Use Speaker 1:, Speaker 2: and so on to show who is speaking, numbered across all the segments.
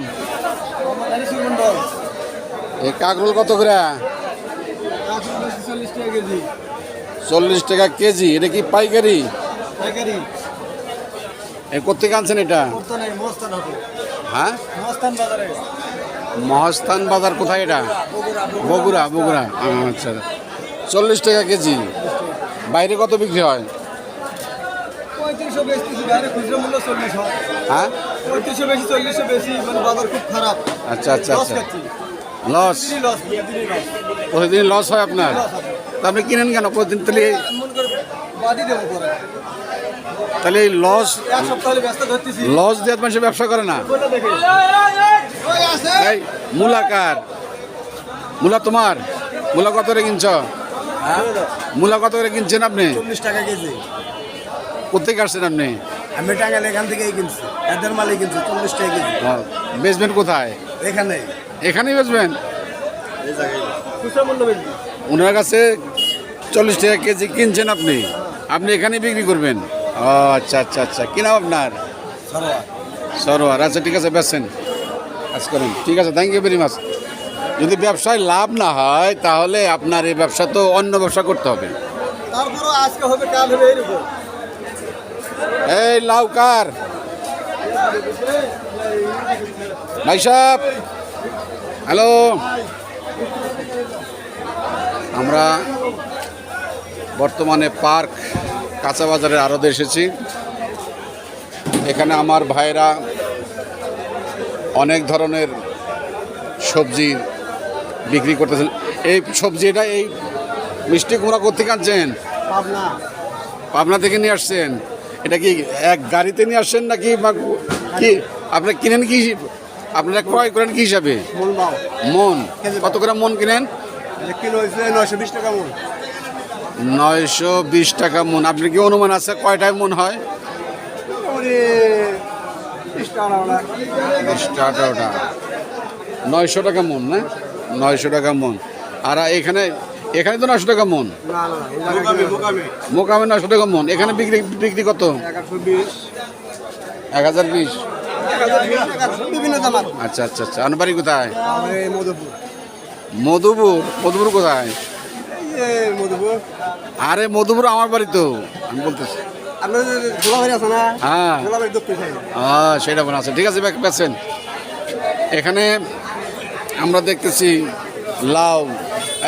Speaker 1: নাম? এই কাকরোল কত করে? 40 টাকা কেজি। এটা কি পাইকারি? কোথেকে আনছেন এটা? হ্যাঁ, মহাস্থান বাজার। কোথায় এটা? বগুড়া। বগুড়া, আচ্ছা। 40 টাকা কেজি। বাইরে কত বিক্রি হয়? হ্যাঁ, আচ্ছা আচ্ছা আচ্ছা। লস? প্রতিদিন লস হয় আপনার? তা আপনি কিনেন কেন প্রতিদিন? তাহলে এই লস দিয়ে মানুষের ব্যবসা করে না? এই মূলা কার? মূলা তোমার? মূলা কত করে কিনছ? মূলা কত করে কিনছেন আপনি?
Speaker 2: 40 টাকা কেজি।
Speaker 1: কোথেকে আসছেন আপনি?
Speaker 2: আমি টাঙ্গাইল এখান থেকেই কিনছি, এদের মালই কিনছি 40 টাকা কেজি।
Speaker 1: বেচবেন কোথায়?
Speaker 2: এখানে।
Speaker 1: এখানেই বেচবেন?
Speaker 2: এই জায়গায়
Speaker 1: ওনার কাছে 40 টাকা কেজি কিনছেন আপনি, আপনি এখানেই বিক্রি করবেন? ও আচ্ছা আচ্ছা আচ্ছা। কি নাম আপনার? সরোয়ার। আচ্ছা ঠিক আছে, বেচছেন, কাজ করেন। ঠিক আছে, থ্যাংক ইউ ভেরি মাচ। যদি ব্যবসায় লাভ না হয় তাহলে আপনার এই ব্যবসা তো অন্য ব্যবসা করতে হবে।
Speaker 2: তারপরও আজকে হবে কাল হবে এরকম।
Speaker 1: এই লাউ কার? ভাই সাহেব, হ্যালো। আমরা বর্তমানে পার্ক কাঁচা বাজারের আড়তে এসেছি। এখানে আমার ভাইরা অনেক ধরনের সবজি বিক্রি করতেছেন। এই সবজি, এটা এই মিষ্টি কুমড়া কোথেকে আনছেন?
Speaker 2: পাবনা।
Speaker 1: পাবনা থেকে নিয়ে আসছেন? এটা কি এক গাড়িতে নিয়ে আসছেন নাকি কি? আপনি কিনেন কি? আপনারা ক্রয় করেন কি হিসাবে? মন? কত করে মন কিনেন?
Speaker 2: কিলো হয়েছে 920 টাকা মন।
Speaker 1: 920 টাকা মন। আপনি কি অনুমান আছে কয়টায় মন হয়? 18টা। 900 টাকা মন না? 900 টাকা মন। আর এখানে তো 900 টাকা মন। মোকামে 900 টাকা মন। এখানে বিক্রি কত? 1020। আচ্ছা আচ্ছা আচ্ছা। আপনার বাড়ি কোথায়? মধুপুর কোথায়? আরে মধুপুর আমার বাড়ি তো, আমি বলতেছি। হ্যাঁ, সেটা মনে আছে। ঠিক আছে, বেচেন। এখানে আমরা দেখতেছি লাউ।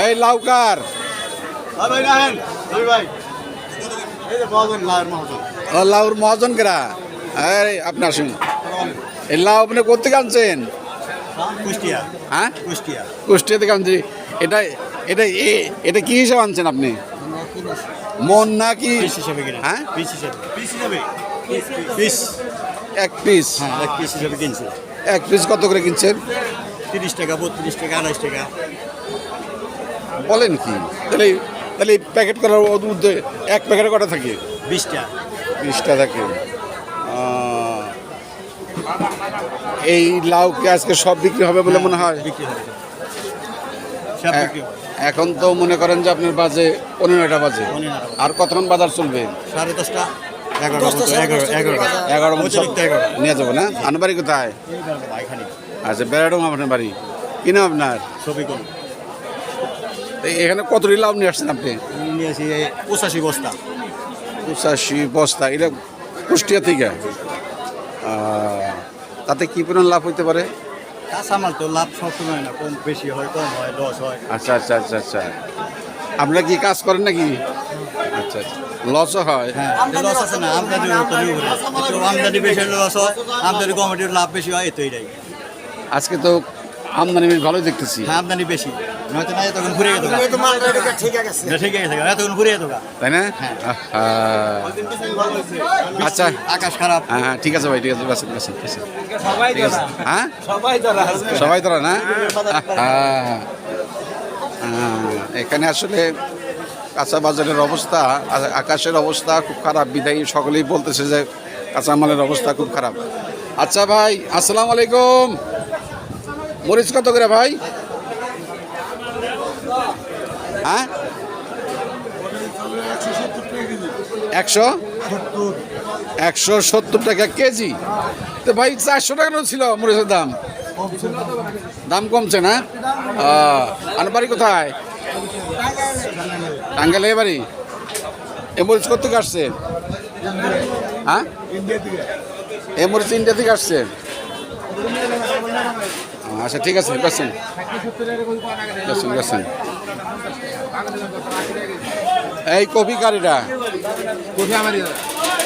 Speaker 1: এই লাউ কার? লাউর মহাজন কেরা? আরে আপনি আসুন। এই লাউ আপনি কোথেকে আনছেন? হ্যাঁ, কুষ্টিয়া থেকে আনছি। এটা কি হিসাবে আনছেন আপনি? মন নাকি? হ্যাঁ, এক পিস। এক পিস কত করে কিনছেন?
Speaker 2: 30 টাকা, 32 টাকা, 28 টাকা।
Speaker 1: বলেন কি? তাহলে প্যাকেট করার মধ্যে এক প্যাকেটে কটা থাকে?
Speaker 2: 20টা।
Speaker 1: 20টা থাকে। এই লাউ কি আজকে সব বিক্রি হবে বলে মনে হয়? এখন তো মনে করেন যে আপনার বাজে 15টা বাজে। আর কতক্ষণ বাজার চলবে?
Speaker 2: 10:30টা,
Speaker 1: 11 নিয়ে যাবো না? আপনার বাড়ি কোথায়? আচ্ছা, বেড়াডোম আপনার বাড়ি। কি নাম আপনার? এখানে কতটি লাউ নিয়ে আসছেন আপনি?
Speaker 2: 85 বস্তা।
Speaker 1: 85 বস্তা। এটা কুষ্টিয়া থেকে? তাতে কি পরিমাণ লাভ হইতে পারে?
Speaker 2: কাঁচামাল তো লাভ সবসময় না, কম বেশি হয়, কম হয়, লস হয়।
Speaker 1: আচ্ছা আচ্ছা আচ্ছা আচ্ছা। আপনারা কি কাজ করেন নাকি? আচ্ছা আচ্ছা, লসও হয়?
Speaker 2: হ্যাঁ, লস আছে না, আমদানি বেশি লস হয়, আমদানি কমিটির লাভ বেশি হয়, এটাই।
Speaker 1: আজকে তো আমদানি ভালোই দেখতেছি।
Speaker 2: হ্যাঁ, আমদানি বেশি, নয়তো না এতক্ষণ ঘুরে যেত। ঠিক আছে, এতক্ষণ ঘুরে যেত,
Speaker 1: তাই না? আচ্ছা,
Speaker 2: আকাশ খারাপ।
Speaker 1: হ্যাঁ ঠিক আছে ভাই, ঠিক আছে। হ্যাঁ, সবাই তোরা না? এখানে আসলে কাঁচা বাজারের অবস্থা, আকাশের অবস্থা খুব খারাপ। বিদায়ী সকলেই বলতেছে যে কাঁচামালের অবস্থা খুব খারাপ। আচ্ছা ভাই, আসসালামু আলাইকুম। মরিচ কত করে ভাই? হ্যাঁ, 170 টাকা কেজি। তো ভাই 400 টাকা ছিল মরিচের দাম। দাম কমছে না? আর বাড়ি কোথায়? টাঙ্গাইলে বাড়ি। এ মরিচ কোথেকে আসছে? হ্যাঁ, এ মরিচ ইন্ডিয়া থেকে আসছে। আচ্ছা ঠিক আছে, বেছেন বেছেন বেছেন। এই কপি কারিটা
Speaker 3: কফি আমার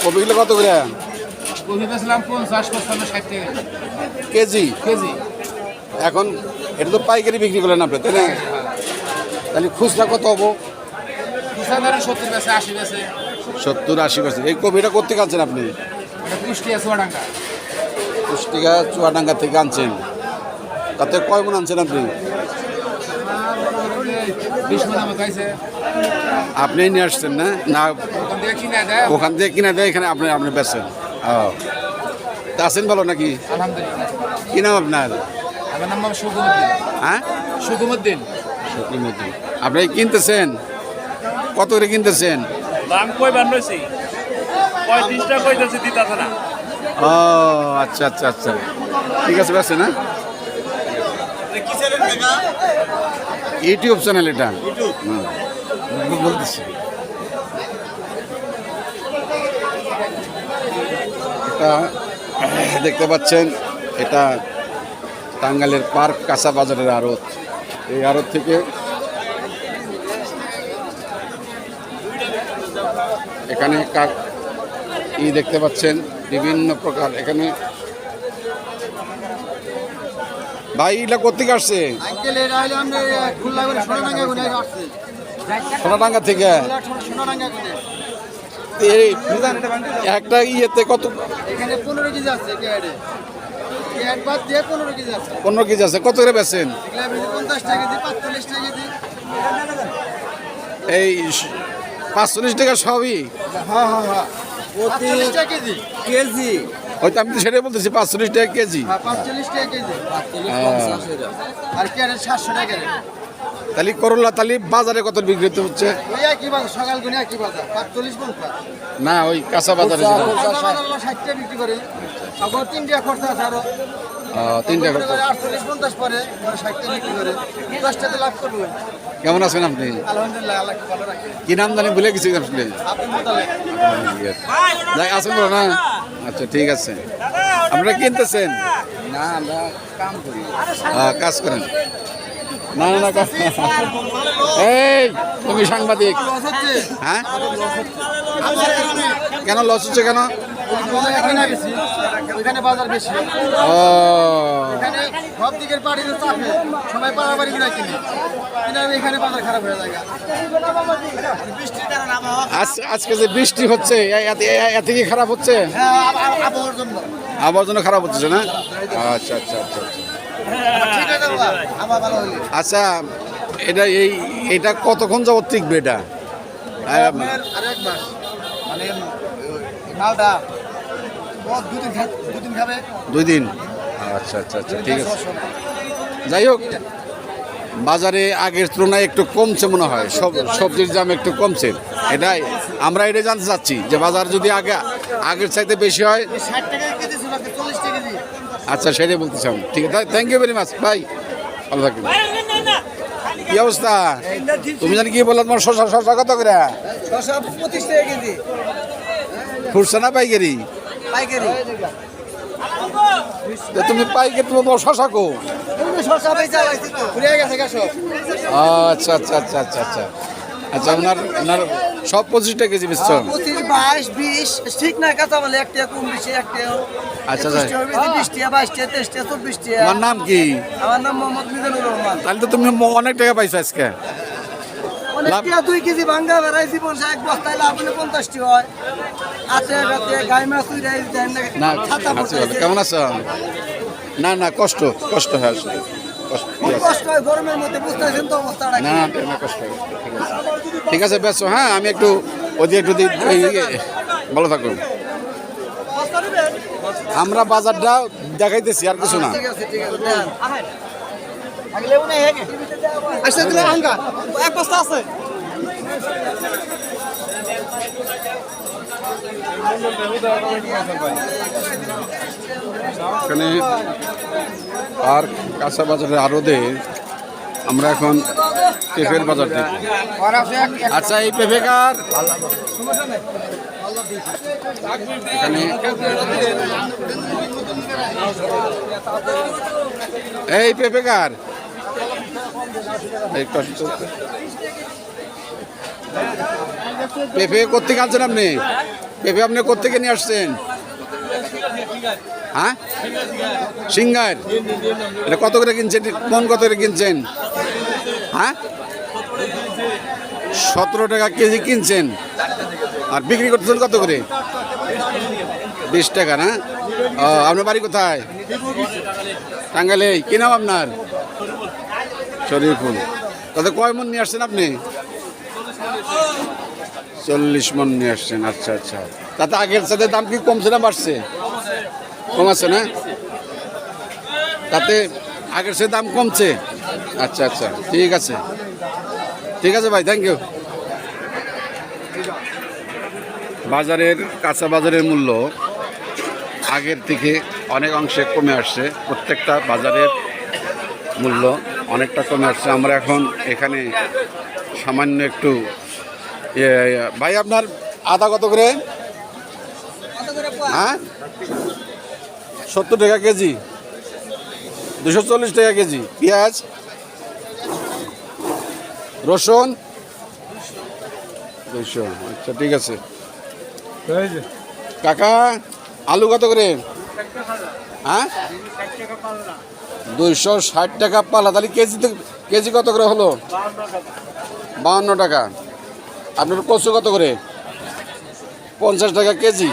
Speaker 1: কপিগুলো কত করে
Speaker 3: কফি বেছিলাম 50 55 60 টাকা
Speaker 1: কেজি?
Speaker 3: কেজি।
Speaker 1: এখন এটা তো পাইকারি বিক্রি করলেন আপনি, তাই না? তাহলে খুচরা কত হবো?
Speaker 3: কিসাদারে 70 বেছে 80 বেছে।
Speaker 1: 70-80%। এই কপিটা কোথেকে আনছেন আপনি?
Speaker 3: এটা কুষ্টিয়া চুয়াডাঙ্গা।
Speaker 1: কুষ্টিয়া চুয়াডাঙ্গা থেকে আনছেন। তাতে কয় মন আনছেন আপনি?
Speaker 3: 20 মণ আমার খাইছে।
Speaker 1: আপনি নিয়ে আসছেন না? না
Speaker 3: ওখান থেকে কিনে দেয়।
Speaker 1: ওখান থেকে কিনা দেয়, এখানে আপনি আপনি বেচেন? ও, তা আছেন ভালো নাকি?
Speaker 3: আলহামদুলিল্লাহ।
Speaker 1: কি নাম আপনার?
Speaker 3: আমার নাম সুকুমুদ্দিন।
Speaker 1: হ্যাঁ,
Speaker 3: সুকুমুদ্দিন।
Speaker 1: শক্তিমতি। আপনি কিনতেছেন কত করে কিনতেছেন?
Speaker 4: দাম কই বান্নছি 35 টাকা কইতাছে দিতাছে না।
Speaker 1: ও আচ্ছা আচ্ছা আচ্ছা, ঠিক আছে, বেচেন না? ইউটিউব চ্যানেল এটা। বলতেছি এটা দেখতে পাচ্ছেন, এটা টাঙ্গাইলের পার্ক কাঁচা বাজারের আড়ত। এই আড়ত থেকে এখানে দেখতে পাচ্ছেন বিভিন্ন প্রকার। এখানে ভাই এটা কোথেকে আসছে? সোনাডাঙ্গা থেকে। এই একটা ইয়েতে কত?
Speaker 5: এখানে 15 কেজি আছে ক্যারেটে। ক্যারেট বাদ দিয়ে 15 কেজি আছে।
Speaker 1: 15 কেজি আছে। কত করে বেচেন?
Speaker 5: এগুলা বেশি 50 টাকা কেজি, 45 টাকা কেজি।
Speaker 1: এই 45 টাকা সবই?
Speaker 5: হ্যাঁ হ্যাঁ হ্যাঁ। 45 টাকা কেজি। কেজি।
Speaker 1: হয়তো আমি তো সেটাই বলতেছি, 45 টাকা কেজি।
Speaker 5: হ্যাঁ 45 টাকা কেজি। আর ক্যারেট 700 টাকা ক্যারেট।
Speaker 1: তাহলে করলা তাহলে বাজারে কত বিক্রি হচ্ছে?
Speaker 5: ওই একই বাজার, সকাল গুনে একই বাজার। 45 50।
Speaker 1: না, ওই কাঁচা বাজারে যেটা।
Speaker 5: বাজার 60 টাকা বিক্রি করে। আবার 3 টাকা খরচ আছে আরো।
Speaker 1: 3 টাকা।
Speaker 5: 48 50 পরে 60 টাকা বিক্রি করে 10 টাকা লাভ করবে।
Speaker 1: কেমন আছেন আপনি?
Speaker 5: আলহামদুলিল্লাহ, আল্লাহ খুব ভালো রাখে।
Speaker 1: কি নাম জানি ভুলে গেছি আসলে।
Speaker 5: আপনি মোতালে
Speaker 1: যাই আসেন বলো না? আচ্ছা ঠিক আছে। আপনারা কিনতেছেন?
Speaker 3: না আমরা কাম করি।
Speaker 1: কাজ করেন? না না না, এই তুমি সাংবাদিক?
Speaker 5: লস হচ্ছে।
Speaker 1: হ্যাঁ,
Speaker 5: আমার কারণে
Speaker 1: কেন লস হচ্ছে কেন?
Speaker 5: এখানে বেশি, ওইখানে বাজার বেশি।
Speaker 1: ও
Speaker 5: এখানে সব দিকের পাড়ির চাপে সবাই পাড়াবাড়ি গুলা কিনে কিনে এখানে বাজার খারাপ হয়ে যায়। বৃষ্টির কারণে
Speaker 1: আজকে যে বৃষ্টি হচ্ছে এতে কি খারাপ হচ্ছে?
Speaker 5: আবহাওয়ার জন্য
Speaker 1: আবার জন্য খারাপ হচ্ছে না? আচ্ছা আচ্ছা আচ্ছা আচ্ছা।
Speaker 5: ঠিক আছে বাবা, আবার ভালো হইলে
Speaker 1: আচ্ছা, এটা কতক্ষণ যাবত টিকবে এটা?
Speaker 5: আপনার আরেক মাস মানে মালটা দুদিন খাবে।
Speaker 1: 2 দিন। আচ্ছা আচ্ছা আচ্ছা, ঠিক আছে। যাই হোক, বাজারে আগের তুলনায় একটু কমছে মনে হয়, সবজির দাম একটু কমছে। এটাই আমরা এটা জানতে চাচ্ছি যে বাজার যদি আগের চাইতে বেশি হয়।
Speaker 5: 60 টাকা কেজি ছিল, 40 টাকা কেজি।
Speaker 1: আচ্ছা, সেটাই বলতে চান। ঠিক আছে, থ্যাংক ইউ ভেরি মাচ ভাই, ভালো থাকবেন। কি অবস্থা? তুমি জানি কি বললাম, তোমার শশা কত করে?
Speaker 5: 25 টাকা কেজি
Speaker 1: খুচরা না পাইকারি?
Speaker 5: পাইকারি।
Speaker 1: তুমি পাইকারি, তোমার শশা কো?
Speaker 5: শসা বেচা লাগছে তো ঘুরে গেছে গা সব।
Speaker 1: আচ্ছা আচ্ছা আচ্ছা আচ্ছা আচ্ছা আচ্ছা। আপনার সব 25 টাকা কেজি বেচছ?
Speaker 5: 25 22 20 ঠিক না, কথা বলে একটা কম বেশি একটা।
Speaker 1: আচ্ছা,
Speaker 5: 20 টাকা 22 টাকা 23 টাকা 24 টাকা।
Speaker 1: তোমার নাম কি?
Speaker 5: আমার নাম মোহাম্মদ মিজানুর রহমান।
Speaker 1: তাহলে তো তুমি অনেক টাকা পাইছো আজকে।
Speaker 5: অনেক
Speaker 1: লাভ-
Speaker 5: টাকা 2 কেজি ভাঙ্গা বেড়াইছি, বলছে এক বস্তায় লাভ হলে 50 টাকা হয়। হাতে হাতে গাই মাছ উড়াই দেন
Speaker 1: না,
Speaker 5: ছাতা
Speaker 1: আচ্ছা,
Speaker 5: পড়ছে।
Speaker 1: কেমন আছো? না না, কষ্ট হয় আসলে, কষ্ট কি আছে?
Speaker 5: কষ্ট হয় গরমের মধ্যে, বুঝতেছেন তো অবস্থাটা
Speaker 1: না
Speaker 5: কি।
Speaker 1: না, কষ্ট হয়। ঠিক আছে বেচো। হ্যাঁ, আমি একটু ভালো থাকুন। আমরা বাজারটা দেখাইতেছি, আর কিছু না।
Speaker 5: ঠিক আছে ঠিক আছে দেন। আগলে উনি হেগে আচ্ছা দিলে ভাঙ্গা এক বস্তা আছে।
Speaker 1: এখানে আর কাঁচা বাজারের আড়তে আমরা এখন পেঁপের বাজার দেখি। আচ্ছা, এই পেঁপে কার? এখানে এই পেঁপে কার? এই কষ্ট। পেঁপে কোত্থেকে আনছেন আপনি? পেঁপে আপনি কোত্থেকে নিয়ে আসছেন? হ্যাঁ, সিঙ্গার। এটা কত করে কিনছেন? মন কত করে কিনছেন? হ্যাঁ, 17 টাকা কেজি কিনছেন আর বিক্রি করতেছেন কত করে? 20 টাকা না? ও, আপনার বাড়ি কোথায়? টাঙ্গাইলে। কি নাম আপনার? শরীফুল। তাতে কয় মন নিয়ে আসছেন আপনি? 40 মন নিয়ে আসছেন। আচ্ছা আচ্ছা। তাতে আগের সাথে দাম কি কমছে না বাড়ছে? কম আছে না? তাতে আগের সাথে দাম কমছে? আচ্ছা আচ্ছা, ঠিক আছে ঠিক আছে ভাই, থ্যাংক ইউ। বাজারের কাঁচা বাজারের মূল্য আগের থেকে অনেক অংশে কমে আসছে। প্রত্যেকটা বাজারের মূল্য অনেকটা কমে আসছে। আমরা এখন এখানে সামান্য একটু ভাই, আপনার আদা কত করে? হ্যাঁ, 70 টাকা কেজি, 240 টাকা কেজি। পেঁয়াজ, রসুন 200। আচ্ছা, ঠিক আছে কাকা। আলু কত করে? হ্যাঁ, 260 টাকা পাল্লা। তাহলে কেজি কত করে হলো? 52 টাকা। আপনার কচু কত করে? 50 টাকা কেজি।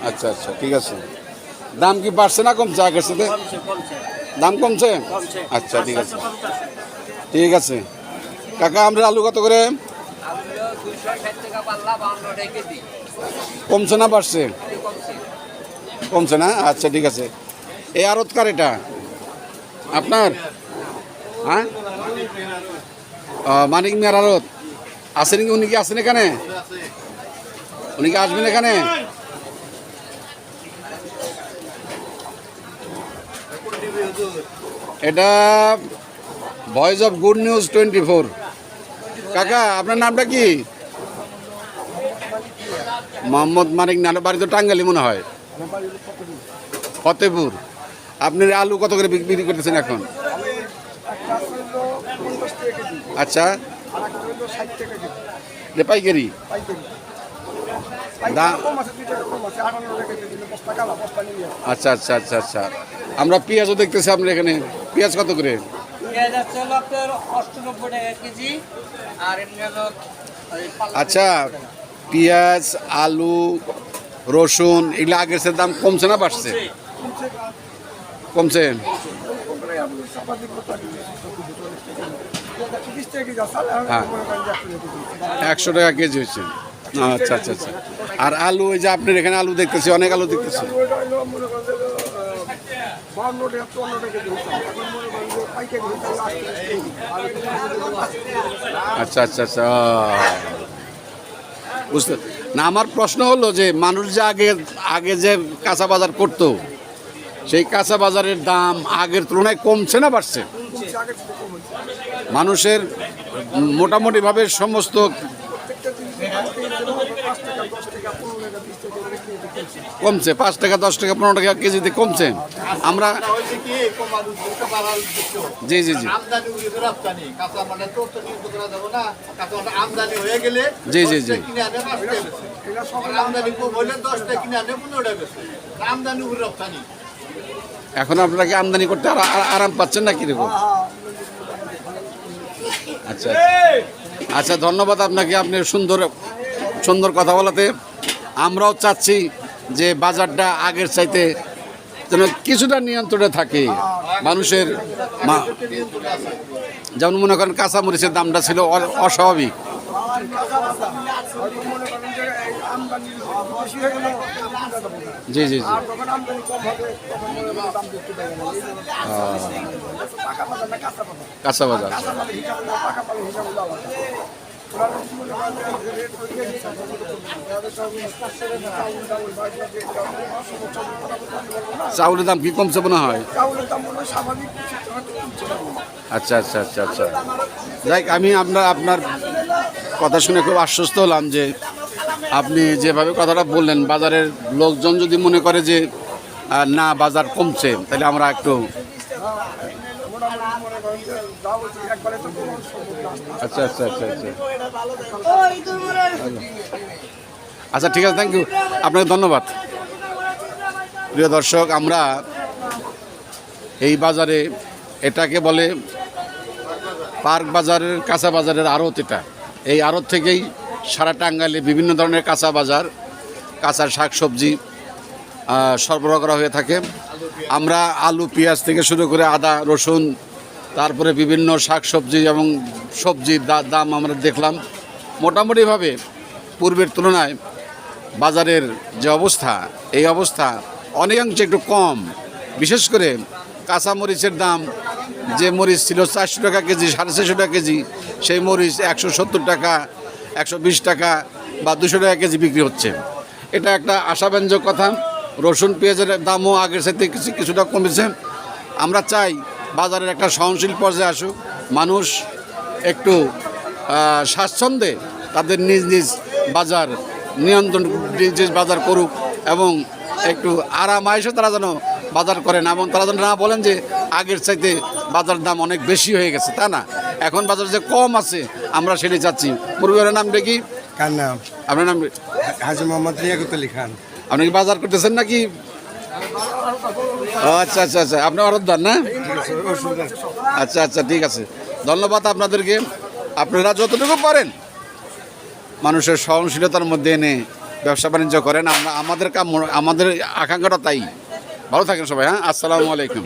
Speaker 1: আচ্ছা আচ্ছা, ঠিক আছে। দাম কি বাড়ছে না কমছে আগের সাথে? দাম কমছে? আচ্ছা, ঠিক আছে ঠিক আছে কাকা। আমরা আলু কত করে? কমছে না বাড়ছে? কমছে না? আচ্ছা, ঠিক আছে। এই আড়ত কার? এটা আপনার? হ্যাঁ, মানিক মিয়ার আড়ত আছেন কি? উনি কি আছেন এখানে? উনি কি আসবেন এখানে? এটা ভয়েস অফ গুড নিউজ 24। কাকা, আপনার নামটা কি? মোহাম্মদ মানিক। না, বাড়ি তো টাঙ্গাইলে মনে হয়। ফতেপুর। আপনি আলু কত করে বিক্রি করতেছেন এখন? আচ্ছা, পাইকারি দাম। আচ্ছা আচ্ছা আচ্ছা আচ্ছা। আমরা পেঁয়াজও দেখতেছি আপনার এখানে। পেঁয়াজ কত করে? আচ্ছা, পেঁয়াজ, আলু, রসুন এগুলো আগের সাথে দাম কমছে না বাড়ছে? কমছে। হ্যাঁ, 100 টাকা কেজি হচ্ছে। আচ্ছা আচ্ছা আচ্ছা। আর আলু, ওই যে আপনার এখানে আলু দেখতেছি, অনেক আলু দেখতেছি। আচ্ছা আচ্ছা আচ্ছা, বুঝতে না। আমার প্রশ্ন হলো যে মানুষ যে আগে যে কাঁচা বাজার করতো, সেই কাঁচা বাজারের দাম আগের তুলনায় কমছে না বাড়ছে? মানুষের মোটামুটিভাবে সমস্ত কমছে। 5 টাকা, 10 টাকা, 15 টাকা কেজিতে কমছে। আমরা জি জি জি জি জি জি। এখন আপনারা কি আমদানি করতে আরাম পাচ্ছেন না কিরকম? আচ্ছা আচ্ছা, ধন্যবাদ আপনাকে, আপনি সুন্দর সুন্দর কথা বলাতে। আমরাও চাচ্ছি যে বাজারটা আগের চাইতে যেন কিছুটা নিয়ন্ত্রণে থাকে মানুষের। যেমন মনে করেন কাঁচামরিচের দামটা ছিল অস্বাভাবিক। জি জি জি। কাঁচা বাজার। চাউলের দাম কি কমছে মনে হয়?
Speaker 6: চাউলের দাম মনে হয় স্বাভাবিক
Speaker 1: আচ্ছা আচ্ছা আচ্ছা আচ্ছা যাই আমি আপনার কথা শুনে খুব আশ্বস্ত হলাম যে আপনি যেভাবে কথাটা বললেন বাজারের লোকজন যদি মনে করে যে না বাজার কমছে তাহলে আমরা একটু
Speaker 6: একবারে তো কোনো
Speaker 1: আচ্ছা আচ্ছা আচ্ছা আচ্ছা আচ্ছা ঠিক আছে থ্যাংক ইউ আপনাকে ধন্যবাদ। প্রিয় দর্শক আমরা এই বাজারে এটাকে বলে পার্ক বাজারের কাঁচা বাজারের আড়ত এটা। এই আড়ত থেকেই সারা টাঙ্গাইলে বিভিন্ন ধরনের কাঁচা বাজার কাঁচা শাকসবজি সরবরাহ করা হয়ে থাকে। আমরা আলু পেঁয়াজ থেকে শুরু করে আদা রসুন তারপরে বিভিন্ন শাকসবজি এবং সবজির দাম আমরা দেখলাম মোটামুটিভাবে পূর্বের তুলনায় বাজারের যে অবস্থা এই অবস্থা অনেকাংশে একটু কম। বিশেষ করে কাঁচা মরিচের দাম যে মরিচ ছিল 400 টাকা কেজি 450 টাকা কেজি সেই মরিচ 170 টাকা 120 টাকা বা 200 টাকা কেজি বিক্রি হচ্ছে। এটা একটা আশাব্যঞ্জক কথা। রসুন পেঁয়াজের দামও আগের সাথে কিছুটা কমেছে। আমরা চাই বাজারের একটা সহনশীল পর্যায়ে আসুক, মানুষ একটু স্বাচ্ছন্দ্যে তাদের নিজ নিজ বাজার নিয়ন্ত্রণ নিজ বাজার করুক এবং একটু আরামায়েশে তারা যেন বাজার করেন এবং তারা যেন না বলেন যে আগের চাইতে বাজার দাম অনেক বেশি হয়ে গেছে। তা না, এখন বাজার যে কম আছে আমরা সেটাই চাচ্ছি। পরিবারের নাম দেখি
Speaker 5: কার নাম?
Speaker 1: আপনার নাম?
Speaker 5: হাজি মোহাম্মদ রিয়াকুত আলী খান।
Speaker 1: আপনি কি বাজার করতেছেন নাকি? ও আচ্ছা আচ্ছা আচ্ছা আপনি অরদার না? আচ্ছা আচ্ছা ঠিক আছে, ধন্যবাদ আপনাদেরকে। আপনারা যতটুকু পারেন মানুষের সহনশীলতার মধ্যে এনে ব্যবসা বাণিজ্য করেন। আমাদের আকাঙ্ক্ষাটা তাই। ভালো থাকেন সবাই। হ্যাঁ, আসসালামু আলাইকুম।